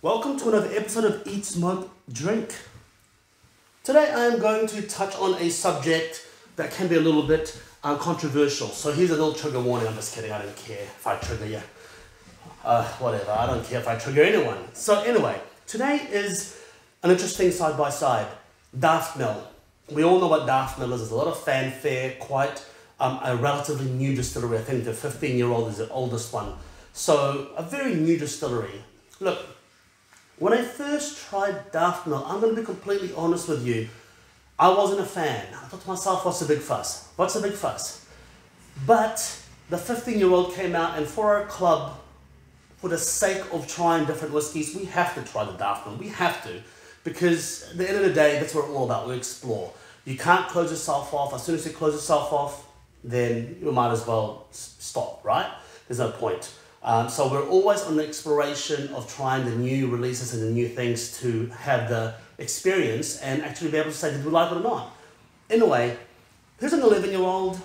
Welcome to another episode of Eat, Smoke, Drink. Today I am going to touch on a subject that can be a little bit controversial. So here's a little trigger warning. I'm just kidding, I don't care if I trigger you. Whatever, I don't care if I trigger anyone. So anyway, today is an interesting side-by-side. Daftmill. We all know what Daftmill is. There's a lot of fanfare, quite a relatively new distillery. I think the 15-year-old is the oldest one. So a very new distillery. Look, when I first tried Daftmill, I'm going to be completely honest with you, I wasn't a fan. I thought to myself, what's the big fuss? What's the big fuss? But the 15-year-old came out, and for our club, for the sake of trying different whiskies, we have to try the Daftmill. We have to. Because at the end of the day, that's what we're all about. We explore. You can't close yourself off. As soon as you close yourself off, then you might as well stop, right? There's no point. So we're always on the exploration of trying the new releases and the new things to have the experience and actually be able to say, did we like it or not? Anyway, here's an 11-year-old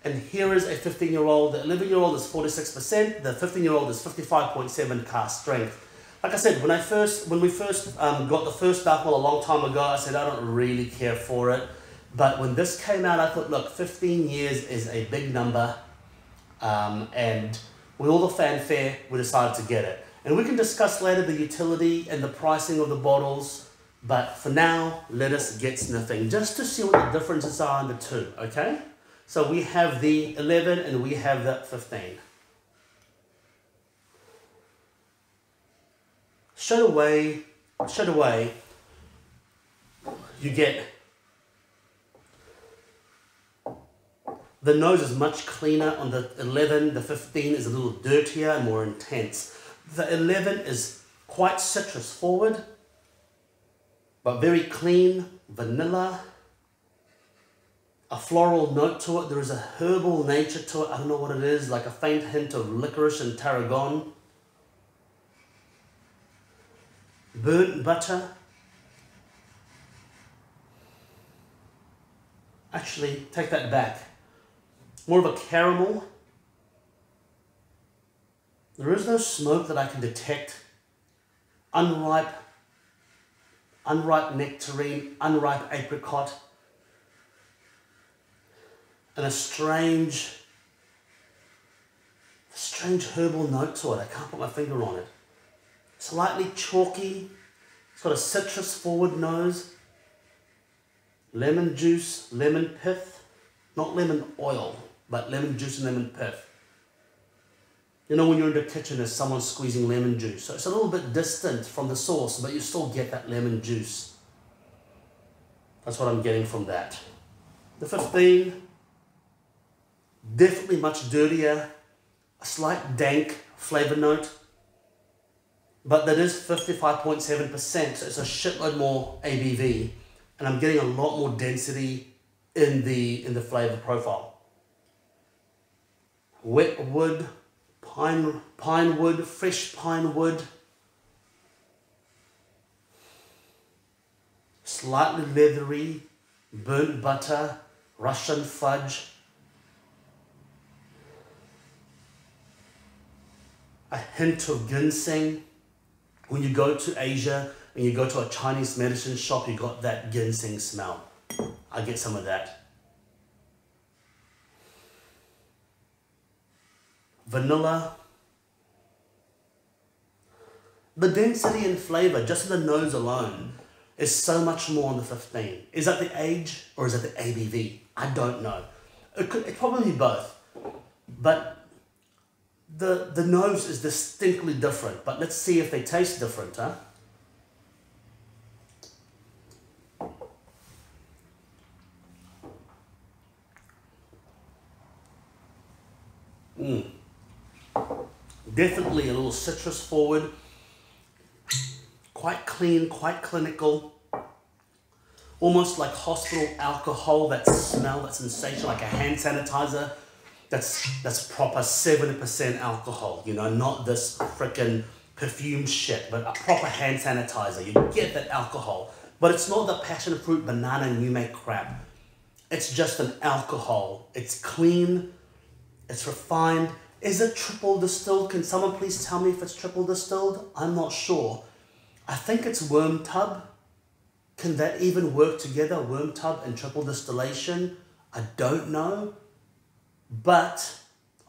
and here is a 15-year-old. The 11-year-old is 46%, the 15-year-old is 55.7 cask strength. Like I said, when we first got the first Daftmill a long time ago, I said I don't really care for it. But when this came out, I thought, look, 15 years is a big number, and with all the fanfare, we decided to get it. And we can discuss later the utility and the pricing of the bottles, but for now, let us get sniffing, just to see what the differences are in the two, okay? So we have the 11 and we have the 15. Straight away, you get the nose is much cleaner on the 11, the 15 is a little dirtier and more intense. The 11 is quite citrus forward, but very clean, vanilla, a floral note to it. There is a herbal nature to it. I don't know what it is, like a faint hint of licorice and tarragon. Burnt butter. Actually, take that back. More of a caramel. There is no smoke that I can detect. Unripe nectarine, unripe apricot. And a strange herbal note to it. I can't put my finger on it. Slightly chalky. It's got a citrus forward nose. Lemon juice, lemon pith. Not lemon oil, but lemon juice and lemon pith. You know when you're in the kitchen there's someone squeezing lemon juice. So it's a little bit distant from the source, but you still get that lemon juice. That's what I'm getting from that. The 15, definitely much dirtier. A slight dank flavor note. But that is 55.7%, so it's a shitload more ABV. And I'm getting a lot more density in the flavor profile. Wet wood, pine wood, fresh pine wood. Slightly leathery, burnt butter, Russian fudge. A hint of ginseng. When you go to Asia and you go to a Chinese medicine shop, you got that ginseng smell. I get some of that. Vanilla. The density and flavor, just in the nose alone, is so much more on the 15. Is that the age or is that the ABV? I don't know. It probably both. But the nose is distinctly different. But let's see if they taste different, huh? Definitely a little citrus forward, quite clean, quite clinical, almost like hospital alcohol, that smell, that sensation, like a hand sanitizer. That's proper 70% alcohol, you know, not this frickin' perfume shit, but a proper hand sanitizer. You get that alcohol, but it's not the passion fruit, banana, and you make crap. It's just an alcohol. It's clean, it's refined. Is it triple distilled? Can someone please tell me if it's triple distilled? I'm not sure. I think it's worm tub. Can that even work together, worm tub and triple distillation? I don't know, but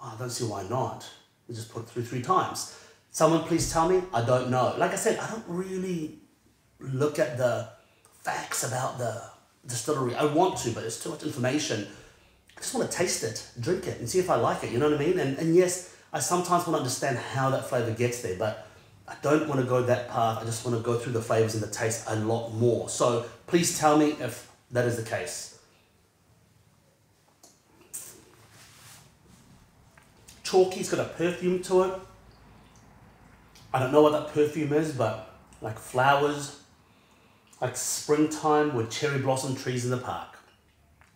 I don't see why not. We just put it through 3 times. Someone please tell me, I don't know. Like I said, I don't really look at the facts about the distillery. I want to, but it's too much information. I just want to taste it, drink it, and see if I like it, you know what I mean? And yes, I sometimes want to understand how that flavor gets there, but I don't want to go that path. I just want to go through the flavors and the taste a lot more. So please tell me if that is the case. Chalky's got a perfume to it. I don't know what that perfume is, but like flowers, like springtime with cherry blossom trees in the park.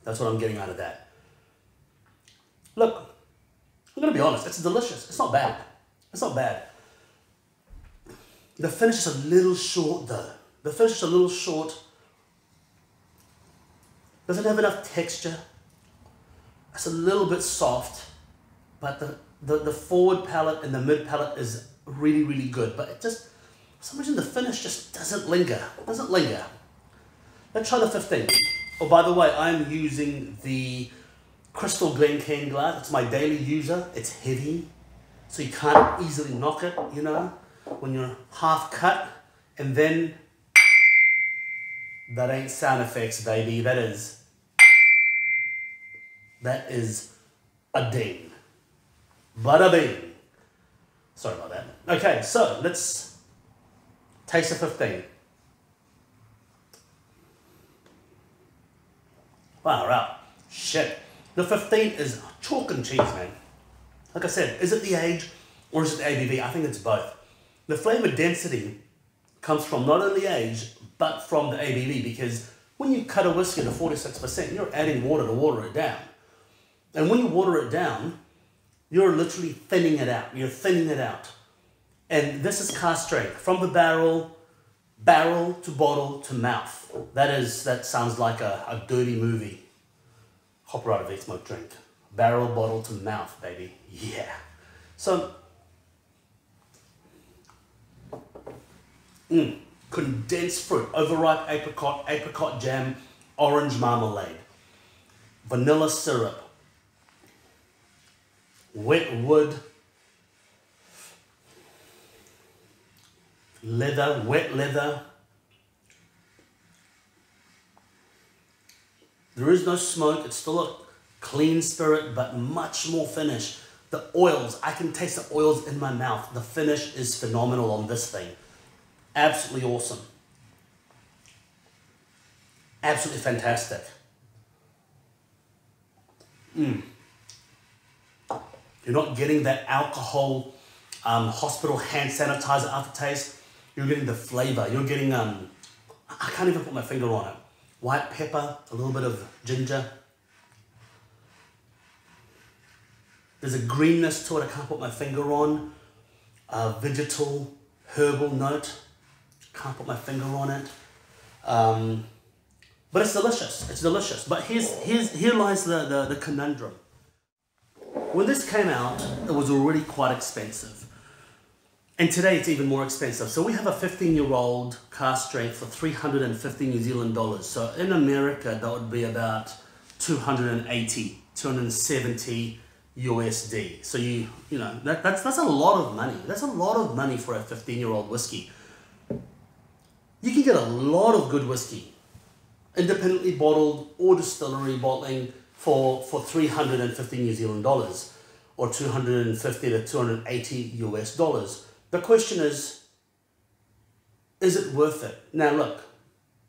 That's what I'm getting out of that. Look, I'm going to be honest, it's delicious. It's not bad. It's not bad. The finish is a little short though. The finish is a little short. Doesn't have enough texture. It's a little bit soft, but the forward palate and the mid palate is really, really good. But it just, for some reason the finish just doesn't linger. It doesn't linger. Let's try the 15. Oh, by the way, I'm using the Crystal Glencairn glass. It's my daily user. It's heavy, so you can't easily knock it, you know. When you're half cut, and then that ain't sound effects, baby. That is a ding. Bada bing. Sorry about that. Okay, so let's taste the 15. Wow, right. Shit. The 15 is chalk and cheese, man. Like I said, is it the age or is it the ABV? I think it's both. The flavor density comes from not only age, but from the ABV, because when you cut a whiskey to 46%, you're adding water to water it down. And when you water it down, you're literally thinning it out. You're thinning it out. And this is cask strength. From the barrel to bottle to mouth. That sounds like a dirty movie. Copyright of Smoke Drink. Barrel, bottle to mouth, baby. Yeah. So, condensed fruit, overripe apricot jam, orange marmalade, vanilla syrup, wet wood, leather, wet leather. There is no smoke. It's still a clean spirit, but much more finish. The oils, I can taste the oils in my mouth. The finish is phenomenal on this thing. Absolutely awesome. Absolutely fantastic. You're not getting that alcohol, hospital hand sanitizer aftertaste. You're getting the flavor. You're getting, I can't even put my finger on it. White pepper, a little bit of ginger. There's a greenness to it I can't put my finger on. A vegetal, herbal note. Can't put my finger on it. But it's delicious. It's delicious. But here lies the conundrum. When this came out, it was already quite expensive. And today it's even more expensive. So we have a 15-year-old cask strength for 350 New Zealand dollars. So in America, that would be about 280, 270 USD. So you know, that's a lot of money. That's a lot of money for a 15-year-old whiskey. You can get a lot of good whiskey, independently bottled or distillery bottling for 350 New Zealand dollars or 250 to 280 US dollars. The question is it worth it? Now look,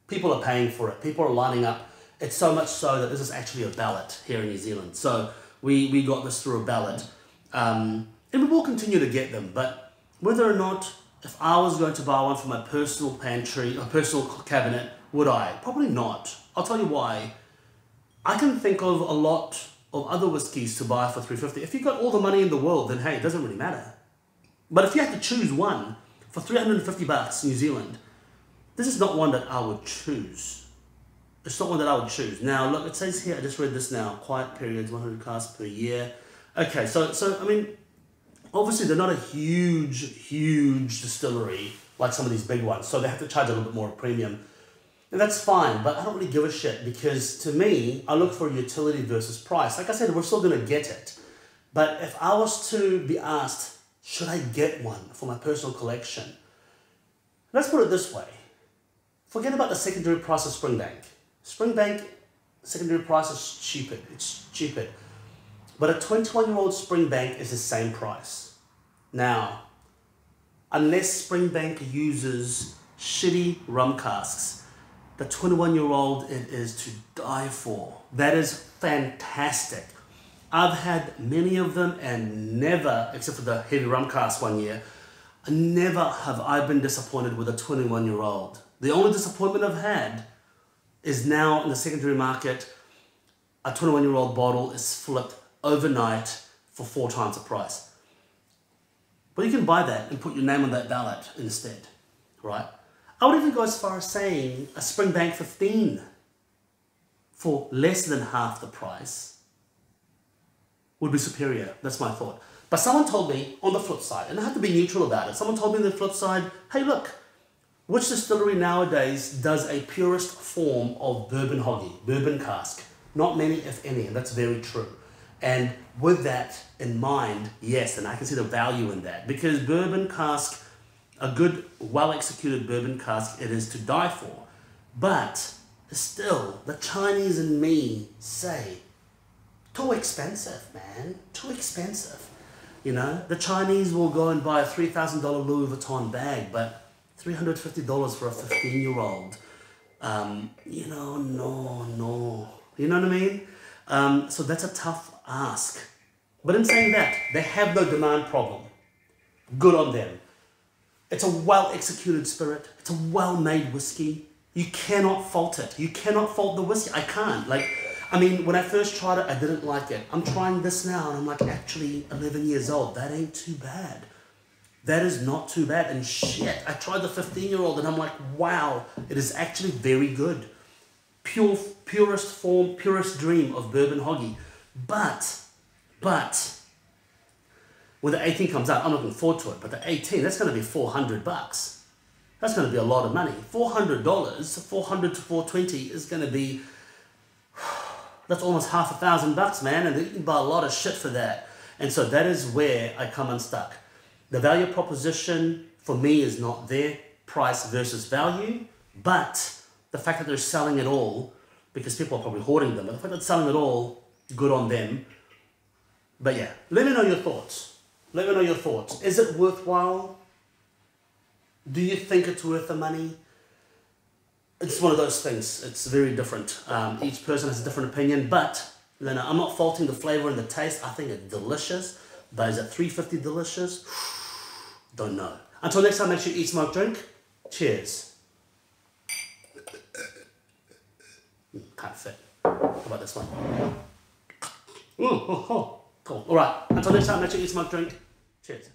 people are paying for it. People are lining up. It's so much so that this is actually a ballot here in New Zealand. So we got this through a ballot. And we will continue to get them. But whether or not, if I was going to buy one for my personal pantry or personal cabinet, would I? Probably not. I'll tell you why. I can think of a lot of other whiskies to buy for $350. If you've got all the money in the world, then hey, it doesn't really matter. But if you had to choose one for 350 bucks New Zealand, this is not one that I would choose. It's not one that I would choose. Now, look, it says here, I just read this now, quiet periods, 100 casks per year. Okay, so I mean, obviously they're not a huge distillery like some of these big ones. So they have to charge a little bit more premium. And that's fine, but I don't really give a shit because to me, I look for utility versus price. Like I said, we're still going to get it. But if I was to be asked, should I get one for my personal collection? Let's put it this way. Forget about the secondary price of Springbank. Springbank secondary price is stupid. It's stupid. But a 21-year-old Springbank is the same price. Now, unless Springbank uses shitty rum casks, the 21-year-old, it is to die for. That is fantastic. I've had many of them and never, except for the heavy rum cask one year, never have I been disappointed with a 21-year-old. The only disappointment I've had is now in the secondary market, a 21-year-old bottle is flipped overnight for 4 times the price. But you can buy that and put your name on that ballot instead, right? I would even go as far as saying a Springbank 15 for less than half the price would be superior. That's my thought. But someone told me on the flip side, and I have to be neutral about it, someone told me on the flip side, hey look, which distillery nowadays does a purest form of bourbon hoggy, bourbon cask? Not many, if any, and that's very true. And with that in mind, yes, and I can see the value in that, because bourbon cask, a good, well-executed bourbon cask, it is to die for. But still, the Chinese and me say, too expensive, man, too expensive. You know, the Chinese will go and buy a $3,000 Louis Vuitton bag, but $350 for a 15-year-old, you know, no. You know what I mean? So that's a tough ask. But in saying that, they have no demand problem. Good on them. It's a well-executed spirit. It's a well-made whiskey. You cannot fault it. You cannot fault the whiskey. I can't. I mean, when I first tried it, I didn't like it. I'm trying this now, and I'm like, actually, 11 years old. That ain't too bad. That is not too bad. And shit, I tried the 15-year-old, and I'm like, wow, it is actually very good. Purest form, purest dream of bourbon hoggy. But, when the 18 comes out, I'm looking forward to it. But the 18, that's going to be $400. That's going to be a lot of money. $400, $400 to $420 is going to be, that's almost $5,000, man. And you can buy a lot of shit for that. And so that is where I come unstuck. The value proposition for me is not there, price versus value. But the fact that they're selling it all, because people are probably hoarding them, but the fact that they're selling it all, good on them. But yeah, let me know your thoughts. Let me know your thoughts. Is it worthwhile? Do you think it's worth the money? It's one of those things. It's very different. Each person has a different opinion, but I'm not faulting the flavor and the taste. I think it's delicious. But is it $3.50 delicious? Don't know. Until next time, make sure you eat, smoke, drink. Cheers. Can't fit. How about this one? Cool. All right. Until next time, make sure you eat, smoke, drink. Cheers.